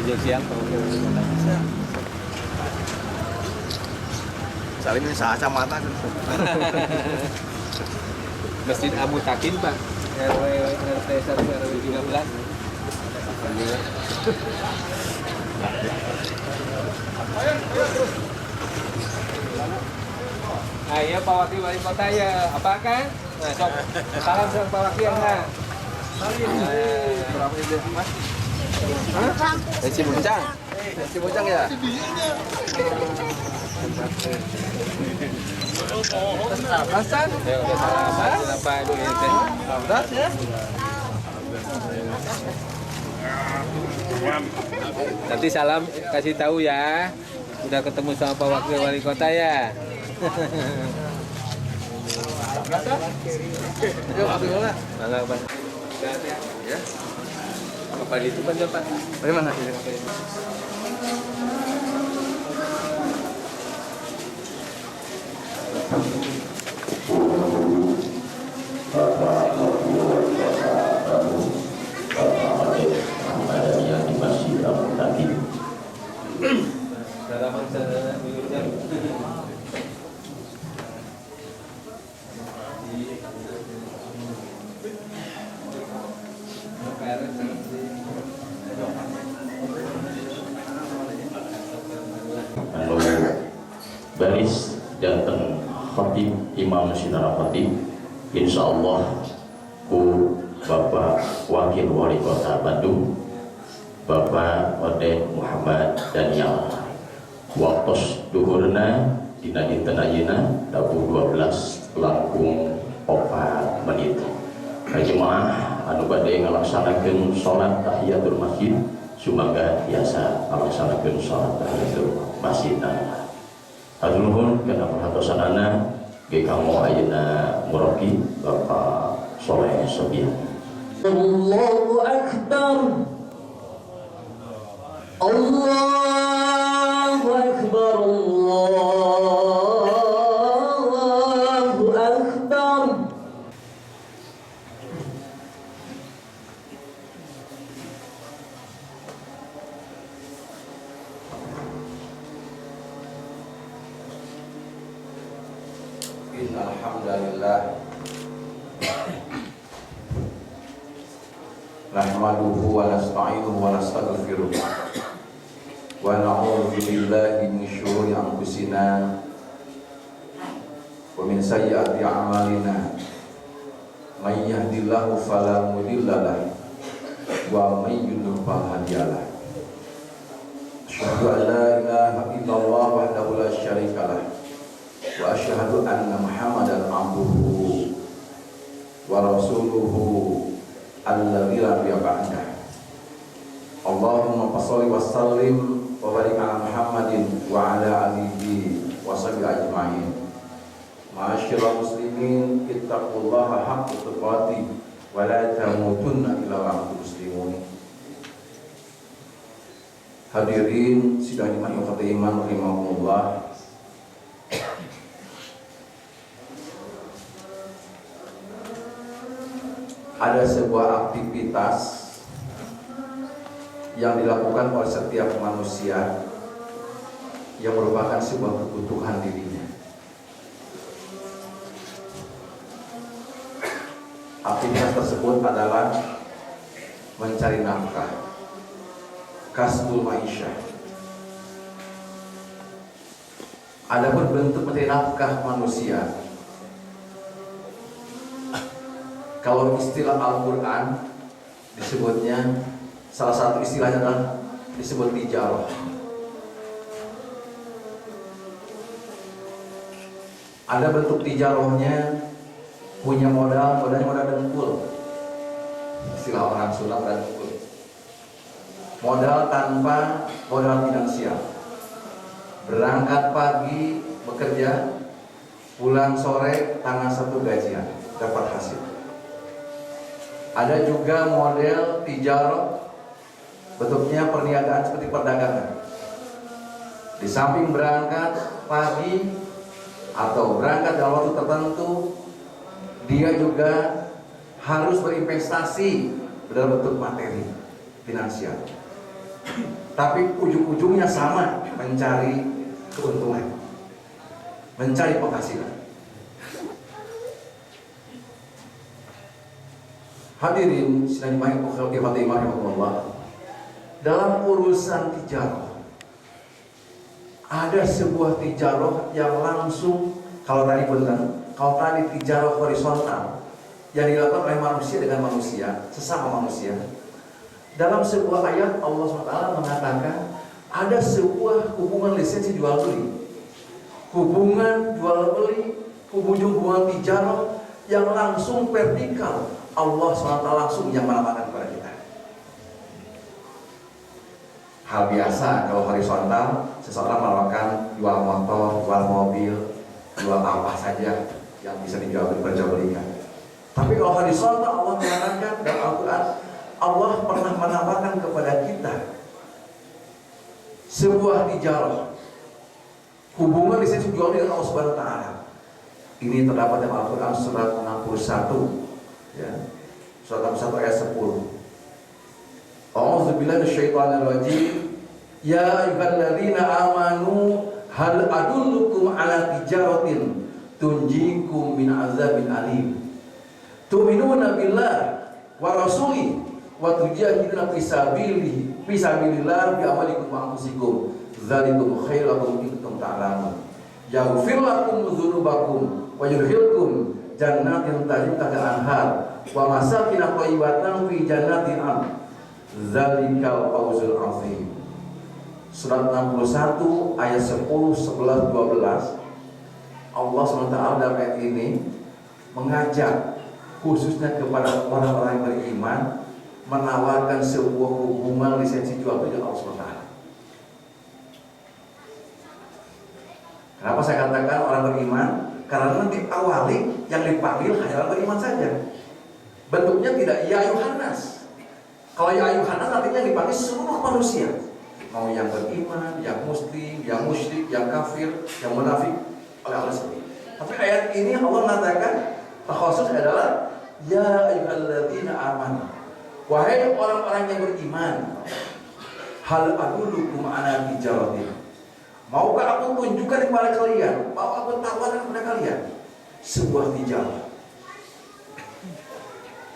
Tunjuk siang Wakil Wali Kota. Salim ini kacamata kan. Masjid Abu Takin Pak. RW RT 1 RW 13. Alhamdulillah. Ayo Pak Wakil Wali Kota ya. Apa kan? Nah, sok. Salam sama Pak Wakil nah. Salim. Berapa ini Mas? Hah? Si Buncang. Si Buncang ya. Hasan? Ya udah salaman. Kenapa dulu ya teh? Udah ya. Nanti salam kasih tahu ya. Udah ketemu sama Pak Wakil Wali Kota ya. Yuk, ambil bola. Mangga Pak. Ya. Apa itu Pak? Pak? Bagaimana ini? Baris datang khatib Imam Sinara Khatib insyaallah ku Bapak Wakil Wali Kota Bandung Bapak Ode Muhammad Daniel waktos duhurna dina dinten ayeuna 12 langkung 4 menit jemaah anu bade ngalaksanakeun salat tahiyatul masjid sumangga biasa ngalaksanakeun salat tahiyatul masjid. Hatur nuhun kana perhatosanana ge kanggo ayeuna murabbi Bapak Soleh Sobian. Allahu Akbar. Allahu Akbar. Allahu Akbar. Alhamdulillah. Nahmaduhu wa nasta'inuhu wa nastaghfiruh. Wa na'udzu billahi min syururi anfusina wa min sayyiati a'malina. May yahdihillahu fala mudilla lahu wa may yudlil fala hadiya lahu. Asyhadu an la ilaha illallah wahdahu la syarika lahu wa asyhadu anna Muhammadan abduhu wa rasuluhu alladzi la nabiyya ba'dah. Allahumma shalli wa sallim wa barik ala Muhammadin wa ala alihi wa sahbihi ajma'in. Ma'asyiral muslimin, ittaqullaha haqqa tuqatih wa la tamutunna illa wa antum muslimun. Hadirin sidang jemaah iman rahimahumullah. Ada sebuah aktivitas yang dilakukan oleh setiap manusia yang merupakan sebuah kebutuhan dirinya. Aktivitas tersebut adalah mencari nafkah, kasbul ma'isyah. Adapun bentuk mencari nafkah manusia, kalau istilah Al-Quran disebutnya, salah satu istilahnya adalah disebut tijarah. Ada bentuk tijarahnya, punya modalnya modal dengkul. Istilah orang Sunda dengkul. Modal tanpa modal finansial. Berangkat pagi bekerja, pulang sore tanggal 1 gajian, dapat hasil. Ada juga model tijarah, bentuknya perniagaan seperti perdagangan. Di samping berangkat pagi atau berangkat dalam waktu tertentu, dia juga harus berinvestasi dalam bentuk materi finansial. tapi ujung-ujungnya sama, mencari keuntungan, mencari penghasilan. Hadirin sidang Allah, dalam urusan tijarah ada sebuah tijarah yang langsung, kalau tadi tijarah horizontal yang dilakukan oleh manusia dengan manusia, sesama manusia. Dalam sebuah ayat Allah SWT mengatakan ada sebuah hubungan lisensi jual beli, hubungan jual beli, hubungan tijarah yang langsung vertikal. Allah SWT langsung yang menawarkan kepada kita. Hal biasa kalau horizontal, seseorang menawarkan jual motor, jual mobil, jual apa saja yang bisa diperjualbelikan. Tapi kalau horizontal, Allah mengatakan dalam Al-Quran, Allah pernah menawarkan kepada kita sebuah tijarah, hubungan lisensi jual beli dengan Allah Subhanahu wa taala. Ini terdapat dalam Al-Quran surat 61, ya. Surat 61 ayat 10. A'udzubillahi minasyaitonir rajim. Ya ayyuhalladzina amanu hal adullukum ala tijaratin tunjikum min azabin alim. Tu'minuna billah wa rasuli wa tujahiduna fi sabilillah bi amalikum wa anfusikum. Dzalikum khairakum in kuntum ta'lamun. Yaghfir lakum dzunubakum wa yudkhilkum jannatin tajri min tahtiha al-anhar wa masakin thayyibatan fi jannatin 'adn. Dzalikal fawzul 'azim. Surat 61 ayat 10, 11, 12. Allah SWT dalam ayat ini mengajak khususnya kepada orang-orang yang beriman menawarkan sebuah hubungan lisensi jual beli dengan Allah SWT. Kenapa saya katakan orang beriman? Karena nanti awali yang dipanggil hanya orang beriman saja. Bentuknya tidak ya ayuhan nas. Kalau ya ayuhan nas artinya dipanggil seluruh manusia. Mau yang beriman, yang muslim, yang musyrik, yang kafir, yang munafik, oleh Allah sendiri. Tapi ayat ini Allah mengatakan khusus adalah ya ayyuhalladzina amanu. Wahai orang-orang yang beriman, hal adullukum ala tijaratin. Maukah aku tunjukkan kepada kalian, mau aku tawarkan kepada kalian sebuah tijarah,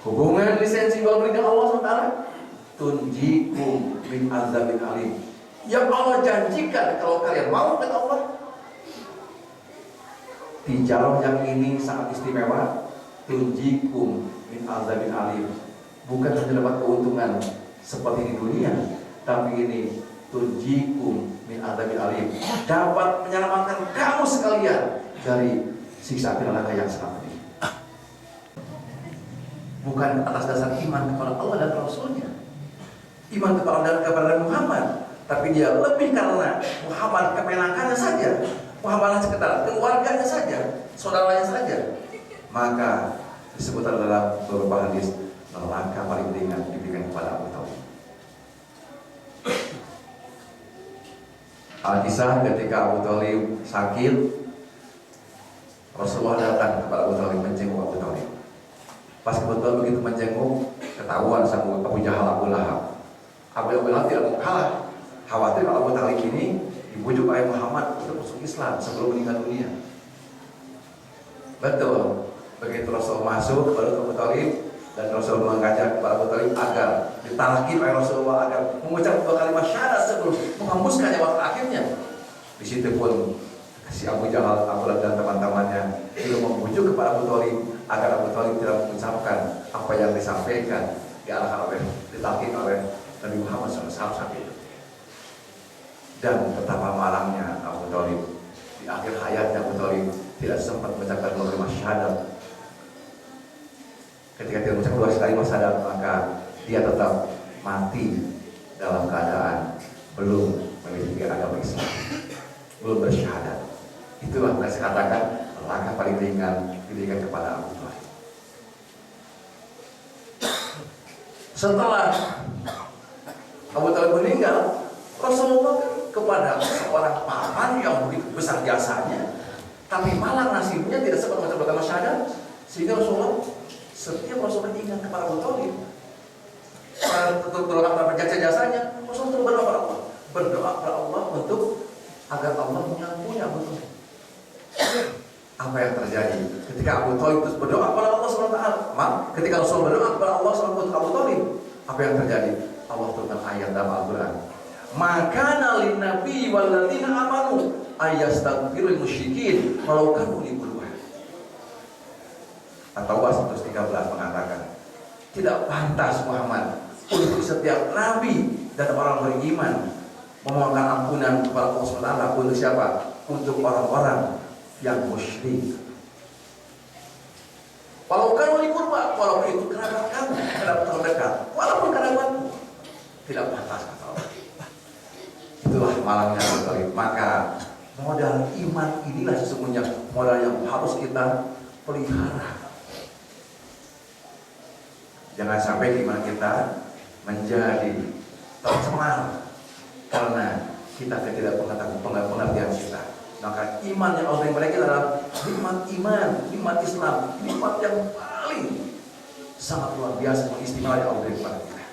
hubungan lisensi jual beli dengan Allah SWT, tunjikum min azabin alim, yang Allah janjikan kalau kalian mau kata Allah. Tijarah yang ini sangat istimewa, tunjikum min azabin alim, bukan hanya dapat keuntungan seperti di dunia, tapi ini tunjikum min adzabil alim, dapat menyelamatkan kamu sekalian dari siksa api neraka yang sangat pedih. Bukan atas dasar iman kepada Allah dan Rasulnya, iman kepada Muhammad, tapi dia lebih karena Muhammad kemenakannya saja, Muhammad sekedar keluarganya saja, saudaranya saja, maka disebut dalam beberapa hadis neraka paling ringan diberikan kepada Abu Thalib. Al-Kisah ketika Abu Thalib sakit, Rasulullah datang kepada Abu Thalib, menjenguk Abu Thalib. Pas kebetulan begitu menjenguk, ketahuan sama Abu Jahal, Abu Lahab. Abu Lahab tidak mau kalah, khawatir kalau Abu Thalib ini dibujuk oleh Muhammad untuk masuk Islam sebelum meninggal dunia. Betul, begitu Rasulullah masuk kepada Abu Thalib, dan Rasulullah mengajak kepada Abu Thalib agar ditalaki oleh Rasulullah agar mengucap dua kalimat syahadat sebelum menghembuskan nyawa terakhirnya. Di situ pun si Abu Jahal, Abu Lahab dan teman-temannya itu membujuk kepada Abu Thalib agar Abu Thalib tidak mengucapkan apa yang disampaikan diarahkan oleh ditalaki oleh Nabi Muhammad SAW saat itu. Dan betapa malangnya Abu Thalib, di akhir hayatnya Abu Thalib tidak sempat mengucapkan dua kalimat syahadat. Ketika dia mengucapkan dua kalimat syahadat, maka dia tetap mati dalam keadaan belum memiliki agama Islam, belum bersyahadat. Itulah yang saya katakan langkah paling ringan diberikan kepada Abu Thalib. Setelah Abu Thalib meninggal, Rasulullah kepada seorang paman yang begitu besar jasanya, tapi malah nasibnya tidak sempat mengucapkan kalimat syahadat, sehingga setiap Rasulullah ingat kepada Abu Thalib, untuk berapa jasa-jasanya, Rasulullah Rasul berdoa kepada Allah. Berdoa kepada Allah untuk agar Allah mengampuni Abu Thalib. Apa yang terjadi ketika Abu Thalib terus berdoa kepada Allah SWT? Ketika Rasul berdoa kepada Allah SWT untuk Abu Thalib, apa yang terjadi? Allah turunkan ayat dalam Al-Quran. Maka nalin nabi walladzina amanu ayastaghfirul musyrikin walau kanu uli qurba. At-Taubah 113 mengatakan, tidak pantas Muhammad untuk setiap nabi dan orang beriman memohonkan ampunan kepada Allah SWT. Untuk siapa? Untuk orang-orang yang musyrik. Walau kan wali kurba, walaupun itu kerabat kamu, kerabat terdekat, walaupun kerabatmu, tidak pantas kata Allah. Itulah malangnya Abu Thalib. Maka modal iman inilah sesungguhnya modal yang harus kita pelihara. Jangan sampai iman kita menjadi tercemar karena kita ketidakpengertian kita. Maka iman yang Allah beri mereka adalah nikmat iman, nikmat Islam, nikmat yang paling sangat luar biasa, istimewa yang Allah beri kepada kita.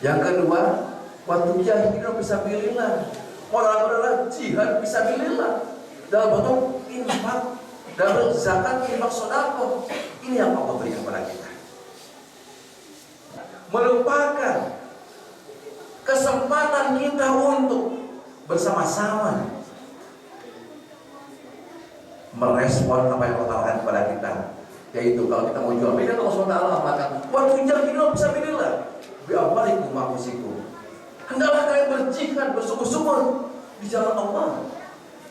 Yang kedua, waktu jahilin fisabilillah, orang adalah jihad fisabilillah dalam bentuk infak, dalam bentuk zakat, infak, sedekah. Ini yang Allah beri kepada kita. Melupakan kesempatan kita untuk bersama-sama merespon apa yang Allah tawarkan kepada kita, yaitu kalau kita mau jual beda Allah SWT maka waktu jahilin fisabilillah bi'amwalikum wa anfusikum, hendaklah kalian berjihad bersungguh-sungguh di jalan Allah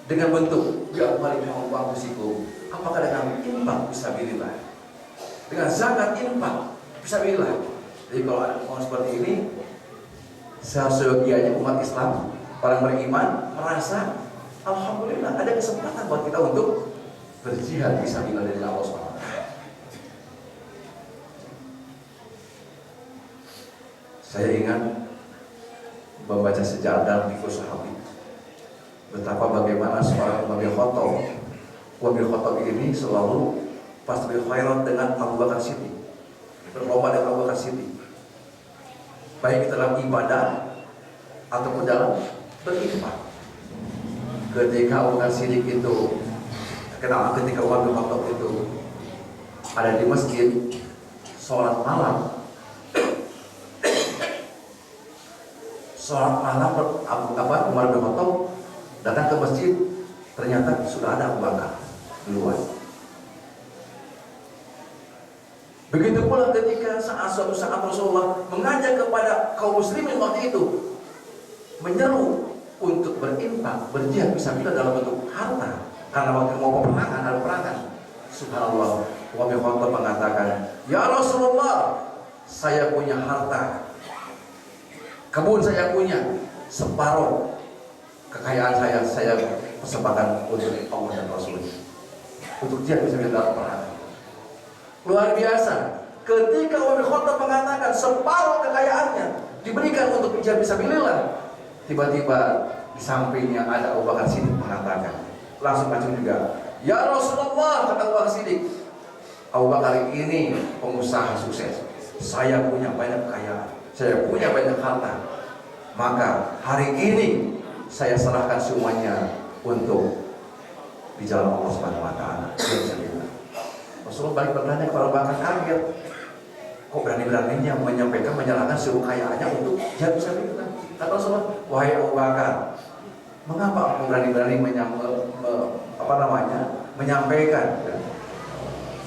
dengan bentuk bi'amwalikum wa anfusikum. Apakah dengan infak fisabilillah, dengan zakat infak fisabilillah. Jadi kalau ada orang seperti ini, seyogianya umat Islam, orang beriman merasa alhamdulillah ada kesempatan buat kita untuk berjihad fisabilillah dari Allah SWT. Saya ingat membaca sejarah dalam buku Sahabi, betapa bagaimana seorang Wabil Khattab ini selalu pas berkhairat dengan Abu Bakar Siddiq, berlomba dengan Abu Bakar Siddiq, baik dalam ibadah ataupun dalam berinfak. Ketika Abu Bakar Siddiq itu ketika Wabil Khattab itu ada di masjid sholat malam, Umar bin Khattab datang ke masjid, ternyata sudah ada Abu Bakar duluan. Begitu pula ketika suatu saat Rasulullah mengajak kepada kaum muslimin waktu itu menyeru untuk berinfak, berjihad fisabilillah dalam bentuk harta, karena waktu mau peperangan, ada peperangan. Subhanallah, Umar bin Khattab mengatakan, "Ya Rasulullah, saya punya harta, kebun saya punya, separuh kekayaan saya persembahkan untuk Allah dan Rasul, untuk jihad fisabilillah dalam perang." Luar biasa. Ketika Umar bin Khattab mengatakan separuh kekayaannya diberikan untuk jihad fisabilillah, tiba-tiba di sampingnya ada Abu Bakar Siddiq mengatakan, langsung maju juga, "Ya Rasulullah," kata Abu Bakar Siddiq, "Abu Bakar ini pengusaha sukses, saya punya banyak kekayaan, saya punya banyak harta, maka hari ini saya serahkan semuanya untuk di jalan Allah Subhanahu wa taala." Rasulullah balik bertanya kepada Abu Bakar, kaget, kok berani-beraninya menyampaikan menyerahkan seluruh kekayaannya untuk jihad fisabilillah. Kata Rasulullah, "Wahai Abu Bakar, mengapa aku berani-berani menyampaikan,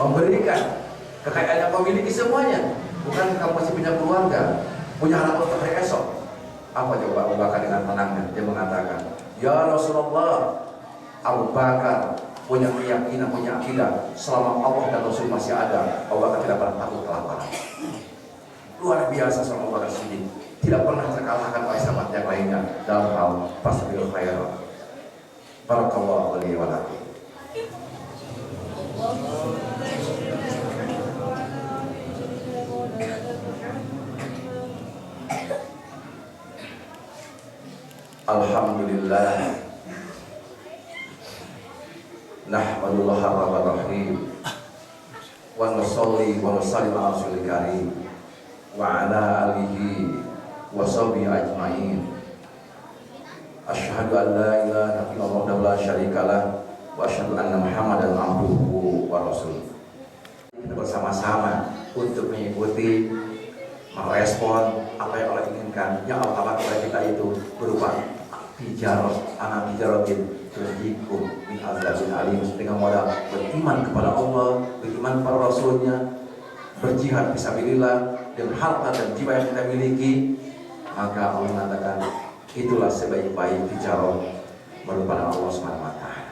memberikan kekayaan yang kau miliki semuanya? Bukan kamu masih punya keluarga, punya anak untuk hari esok?" Apa jawab Abu Bakar dengan tenangnya? Dia mengatakan, "Ya Rasulullah, Abu Bakar punya keyakinan, punya akidah, selama Allah dan Rasul masih ada, Abu Bakar tidak pernah takut kelaparan." Luar biasa seorang Abu Bakar Siddiq, tidak pernah terkalahkan oleh sahabat yang lainnya dalam hal fasabil khairat. Barakallahu li wa lakum. Alhamdulillah, nahmadullah ar-rahman rahim, wa nusalli wa nusallim ala rasulil karim, wa ala alihi wa sahbihi ajma'in. Asyhadu an la ilaha illallah wa la syarikalah wa asyhadu anna Muhammadan abduhu wa rasuluh. Kita bersama-sama untuk mengikuti, merespon apa yang Allah inginkan, yang Allah tawarkan kepada kita itu berupa tijarah, anak tijarotin terhikum min azabin alim, dengan modal beriman kepada Allah, beriman kepada Rasulnya, berjihad fisabilillah dengan harta dan jiwa yang kita miliki. Maka Allah mengatakan itulah sebaik-baik tijarah merupakan Allah Subhanahu wa taala.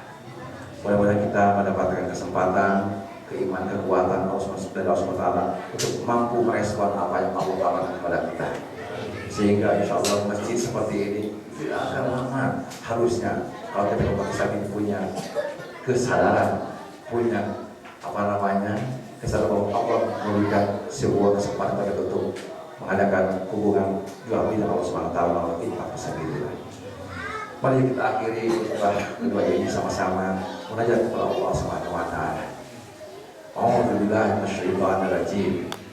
Mudah-mudahan kita mendapatkan kesempatan, keimanan, kekuatan Allah Subhanahu wa taala untuk mampu merespon apa yang Allah tawarkan kepada kita. Sehingga insya Allah masjid seperti ini tidak akan lama. Harusnya kalau kita umat Islam ini punya kesadaran, punya kesadaran bahwa Allah memberikan sebuah kesempatan untuk mengadakan hubungan jual beli dengan Allah Subhanahu wa taala melalui infak fisabilillah. Mari kita akhiri khutbah kedua ini sama-sama munajat kepada Allah Subhanahu wa taala. A'udzubillahi minasyaitonir rajim.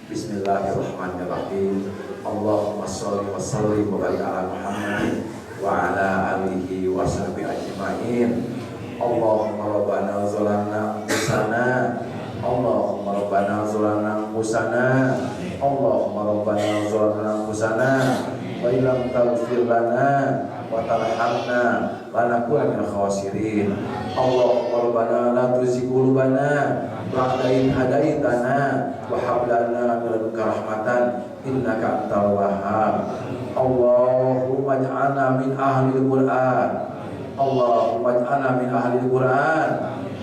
Bismillahirrahmanirrahim. Allahumma shalli wa sallim wa barik ala Muhammadin wa ala alihi wa sahbihi ajma'in. Allahumma rabbana zalamna anfusana, Allahumma rabbana zalamna anfusana, Allahumma rabbana zalamna anfusana wa illam taghfir lana wa tarhamna lanakunanna minal khasirin. Allahumma rabbana la tuzigh qulubana ba'da idh hadaitana wa hab lana min ladunka rahmatan innaka antal wahhab. Allahumma ij'alna min ahlil Qur'an, Allahumma ij'alna min ahlil Qur'an,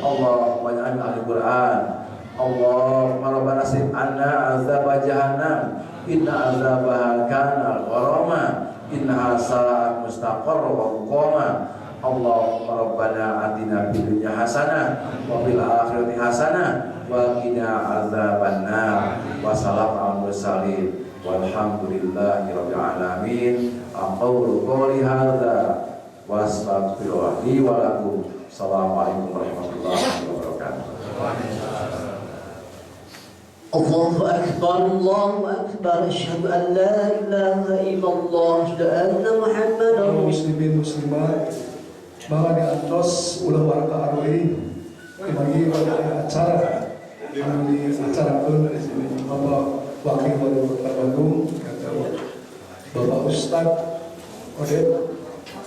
Allahumma ij'alna min ahlil Qur'an. Allahumma rabbana sif anna azab jahannam inna azabaha kana gharama innaha sa'at mustaqarra wa muqama. Allahumma rabbana atina fid dunya hasanah wa fil akhirati hasanah wa qina azabannar. Wassalamu ala mursalin walhamdulillahi rabbil alamin. Aqulu qouli hadza wa astaghfirullah li wa lakum. Assalamualaikum warahmatullahi wabarakatuh. Allahu Akbar, Allahu Akbar. Asyhadu an la ilaha illallah, asyhadu anna Muhammadan muslimin muslimat bahwa diantos ulah warga arwah bagi pada acara yang diacarakan di sini Bapak Wakil Wali Kota Bandung, Bapak Ustadz Odet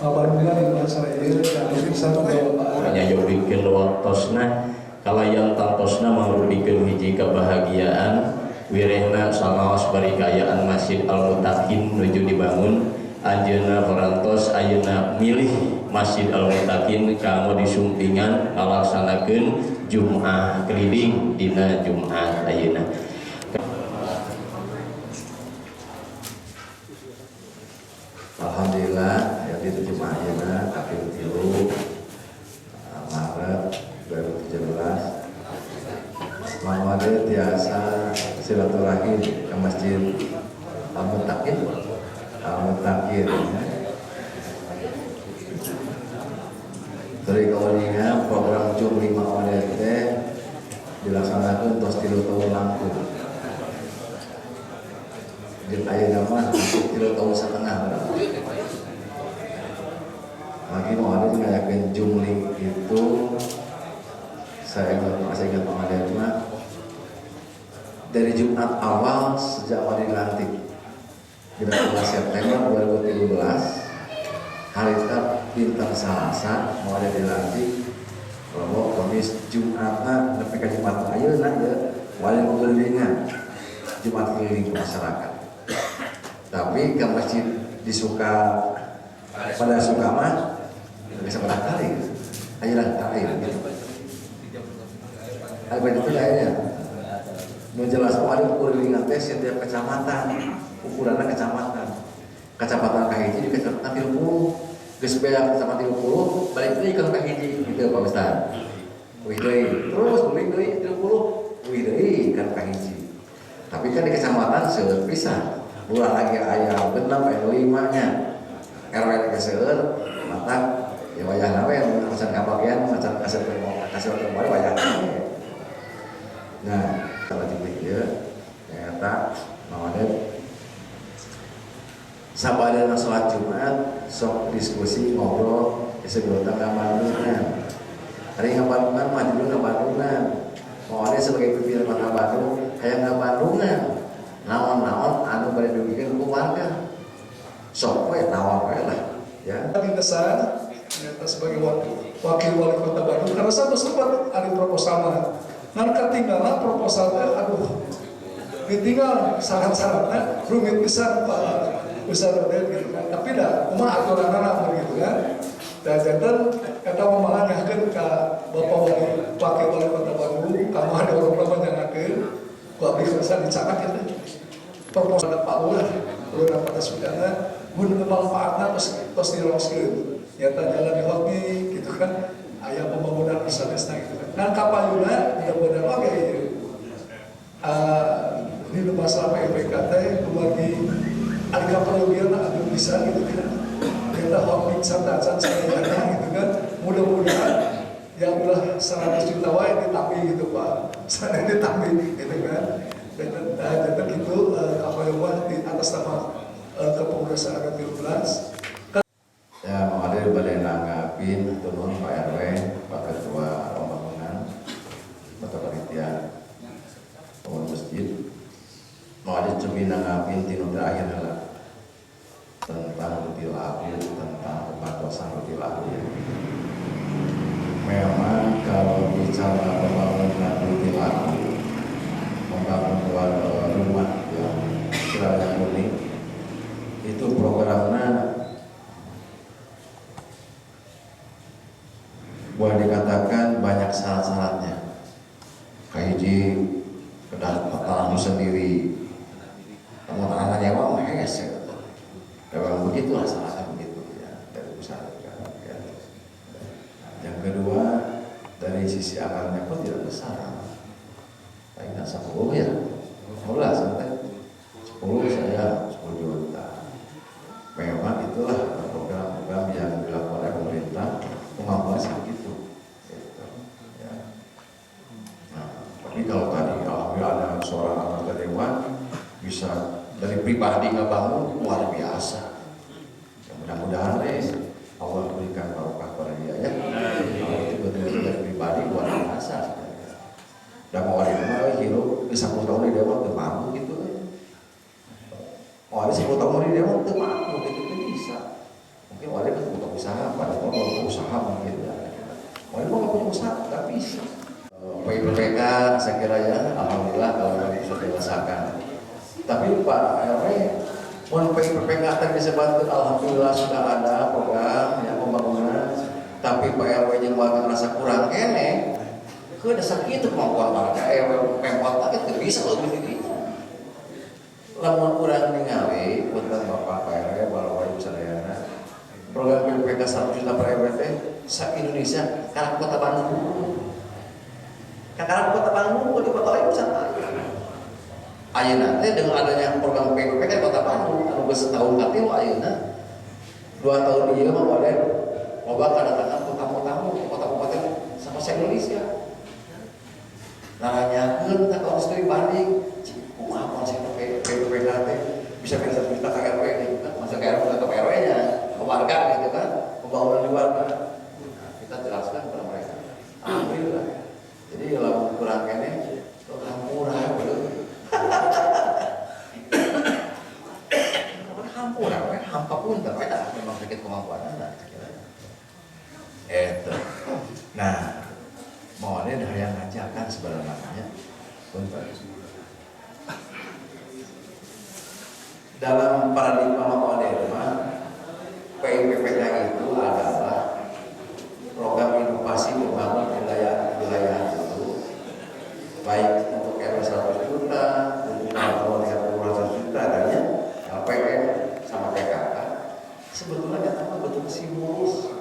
Abadnya di acara ini dan bisa hanya yobikin waktosna kalayan tantosna mangrubikin hiji kebahagiaan wirehna samaos barikayaan Masjid Al-Mutakin nuju dibangun. Anjeunna parantos ayeuna milih Masjid Al-Mutakin kanggo disumpingan ngalaksanakeun Jumat keliling dina Jumat ayeuna. Alhamdulillah ya di Jumat ayeuna akhir 3 Maret 2017 Muhammad biasa silaturahim ke Masjid Al-Mutakin. Dari kawaningan program Jum 5 ODT dilaksanakan tos 3 tahun langkung. Jeung ayeuna mah 3 tahun setengah. Lagi mau ada ngayakeun jumling itu saya ingat mah dari Jumat awal sejak awal dilantik 13 September 2017 hari Bintang Salasa mau ada dilantik bahwa Kamis Jumatna nepi ka Jumat ayeuna ya wali penggelingan Jumat keliling masyarakat. Tapi ke masjid disuka pada suka mah bisa barangkali ayeuna terakhir gitu. Apa itu kayaknya nu jelas ada penggelingan teh setiap kecamatan. Ukurannya kecamatan kahiji di kecamatan 30 geus beak kecamatan 30 balik deui ke kahiji gitu Pak Ustaz. Wih deui terus balik deui 30 wih deui kan kahiji. Tapi kan di kecamatan seueur pisan. Ulah lagi aya 6 aya 5-nya. RW ke seueur mata ya wayahna we macan kabagian macan kasih kembali wayahna. Nah, kalau dieu ternyata Mawadet sabadana salat Jumat sok diskusi ngobrol disebutkan ngabandungan. Hari ngabandungan mah dulu ngabandungan. Mau ada sebagai pimpinan kota Bandung kayak ngabandungan. Naon-naon anu bade dibikeun ku warga. Sok we naon we lah ya. Kami kesan ternyata sebagai wakil wali kota Bandung karena saya sempat ada proposal nan ketinggalan proposalnya aduh ditinggal syarat-syaratnya rumit pisan Pak besar gitu kan tapi dah kumaha aturanna begitu kan dan jantan kata memangayakeun ka Bapak wakil wali kota Bandung kamu ada orang-orang yang ngakeun ku abdi bisa dicatat itu proposal Pak Lurah pada sudahnya mun manfaatna tos diroskeun nyata jalan di hobi gitu kan ayah pembangunan besar-besar gitu kan nah kapaluna mudah-mudahan oke di masalah PPKT kembali ada kapaluna ada bisa gitu kan kita hobi santacan sayangnya gitu kan mudah-mudahan yang udah 100 juta wae ditambi gitu Pak sana ditambi gitu kan dan itu apa yang di atas nama kepengurusan RW 13 ya mau ada balai nanggapin turun Pak RW, Pak Ketua Pembangunan, Bapak Panitia, Pengurus Masjid, mau ada cumi nanggapin tinu terakhir lah tentang rutil aku, tentang pembatasan rutil aku. Memang kalau bicara pembangunan rutil aku, membangun rumah yang kiranya unik, itu programnya boleh dikatakan banyak syarat-syaratnya. Kahiji kedah tanahmu sendiri, kamu tanah nyewa menges ya. Memang begitulah syaratnya begitu ya dari pusat ya. Yang kedua dari sisi anggarannya pun tidak besar. Paling 10 ya, 10 santai. 10 saya 10 juta. Memang itulah program-program yang dilakukan oleh pemerintah kemampuan seperti itu. Gitu. Ya. Nah, tapi kalau tadi alhamdulillah ada seorang anggota dewan bisa dari pribadi ngebangun luar biasa. Ya, mudah-mudahan Allah berikan barokah pada dia ya. Kalau itu betul-betul dari pribadi luar biasa. Dan mau ada rumah hidup di 10 tahun di dewan tuh mampu gitu. Mau ada 10 tahun di dewan tuh mampu gitu bisa. Mungkin ada kan buka usaha, pada orang mau usaha mungkin ya. Mau mau punya usaha nggak bisa. PPK saya kira ya, alhamdulillah kalau bisa dirasakan. Tapi Pak RW, mau PPK tadi disebutkan alhamdulillah sudah ada program yang pembangunan. Tapi Pak RW yang warga merasa kurang kene, ke dasar itu kemampuan warga RW pemkot itu bisa lebih tinggi. Lamun kurang ningali, punten Bapak Pak RW, Bapak Ibu sadayana. Program PPK 1 juta per RW se-Indonesia karena kota Bandung. Karena kota Bandung di kota lain bisa ayeuna teh dengan adanya program PPK kota Bandung anu geus setahun katilu ayeuna 2 tahun ieu mah boleh loba kedatangan tamu-tamu kota kabupaten sama se-Indonesia. Nanyakeun ka Austri banding kumaha konsep PPK teh bisa kita ke RW gitu kan masa ke RW ke RW-nya ke warga gitu kan pembangunan di warga. Nah, kita jelaskan kepada mereka. Alhamdulillah. Jadi kalau kurang kene kurang murah betul. Hampura, hampa pun tapi dah memang sedikit kemampuan anda. Itu. Nah, mau ada yang ngajakan sebenarnya. Dalam paradigma modern, PPPK itu adalah program inovasi membangun wilayah itu, baik untuk RW 100 juta, untuk tahun yang 200 juta, dan ya LPM sama PKK. Sebetulnya kata betul stimulus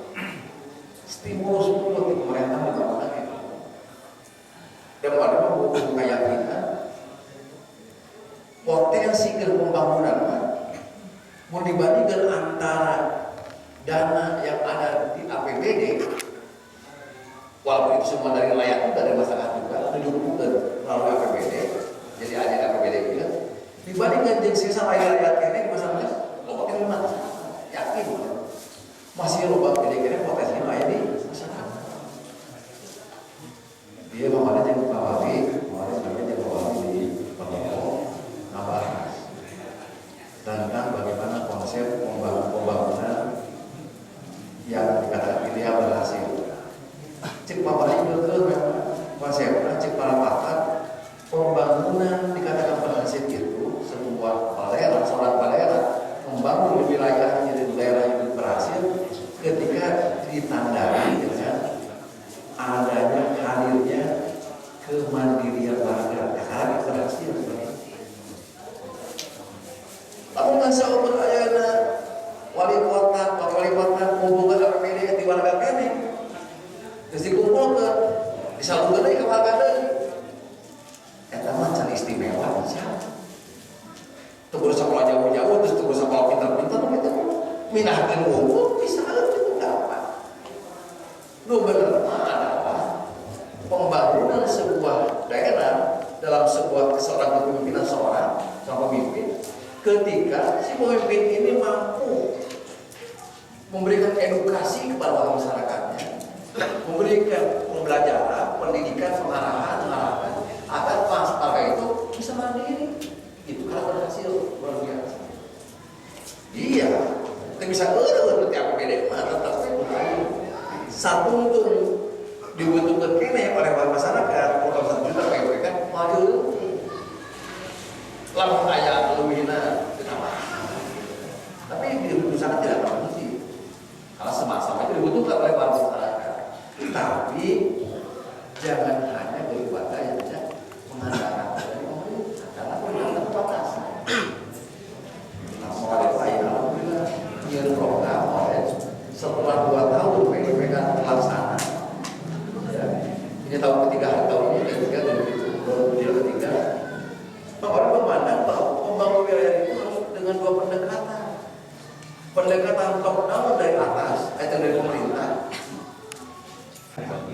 untuk pemerintah membangun itu. Dan pada buku keyakinan potensi pembangunan mau dibandingkan antara dana yang ada di APBD walaupun itu semua dari layak dari masyarakat juga didukungkan melalui APBD jadi ada APBD juga dibandingkan dengan sisa layak-layak ini di masyarakat pokoknya kemandirian warga karena berhasil. Namun nasa umur ayana wali kota kumpulkan APBD di warga kene, terus dikumpulkan, disalurkan lagi ke warga lagi. Eta mah can istimewa bisa. Tuh sekolah jauh-jauh, terus tuh sekolah pintar-pintar, kita minahkan umum bisa itu dapat. Lu bener adalah pembangunan sebuah daerah dalam sebuah seorang kepemimpinan seorang pemimpin, ketika si pemimpin ini mampu memberikan edukasi kepada masyarakatnya, memberikan pembelajaran, pendidikan, pengarahan agar masyarakat itu bisa mandiri. Itu kalau berhasil luar biasa. Iya, kita bisa seperti APBD mah tetap satu untuk dibutuhkan kene oleh masyarakat, program 1 juta PWK kan maju. Lamun aya lebihna kenapa? Tapi di sana tidak berhenti. Karena sama-sama itu dibutuhkan oleh masyarakat. Tapi jangan hanya berbuat yang mengandalkan dari pemerintah, karena pemerintah terbatas. Nah, soal itu alhamdulillah dia program setelah 2 tahun PDPK terlaksana. Ya, ini tahun ketiga, tahun ini ketiga orang memandang bahwa pembangunan wilayah itu harus dengan 2 pendekatan. Pendekatan top down dari atas, itu dari pemerintah.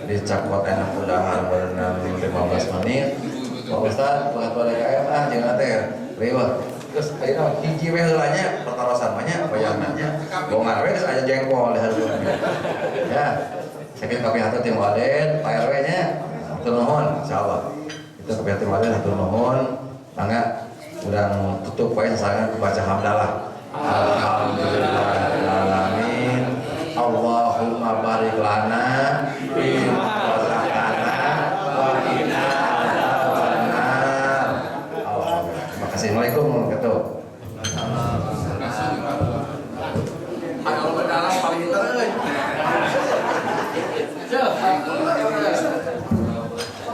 Di cakot enak udahan berenang 15 menit. Pak Ustaz, pengatua DKM jangan teh lewat. Terus ayeuna hiji we heulanya pertarosan banyak bayangannya. Bongan we geus aya jengkol di hareup. Ya. Saking kabeh hatur tim Waden, Pak RW nya. Hatur nuhun insyaallah. Kita kabeh tim Waden hatur nuhun. Mangga urang tutup poe sasangan baca hamdalah. Alhamdulillahirabbil alamin. Allahumma barik lana fi